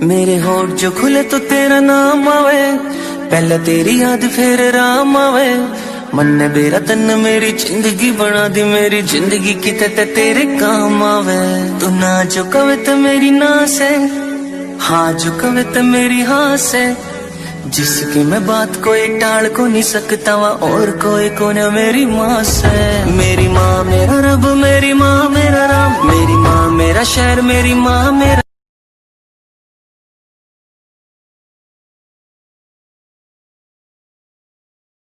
मेरे होठ जो खुले तो तेरा नाम आवे, पहले तेरी याद फिर राम आवे। मन ने मेरा तन मेरी जिंदगी बना दी, मेरी जिंदगी कितने तेरे काम आवे। तू ना जो कवे तो मेरी ना से, हाँ जो कवे तो मेरी हाँ से। जिसकी मैं बात कोई टाल को नहीं सकता वा, और कोई को न मेरी माँ से। मेरी माँ मेरा रब, मेरी माँ मेरा राम, मेरी माँ मेरा शहर, मेरी माँ मेरा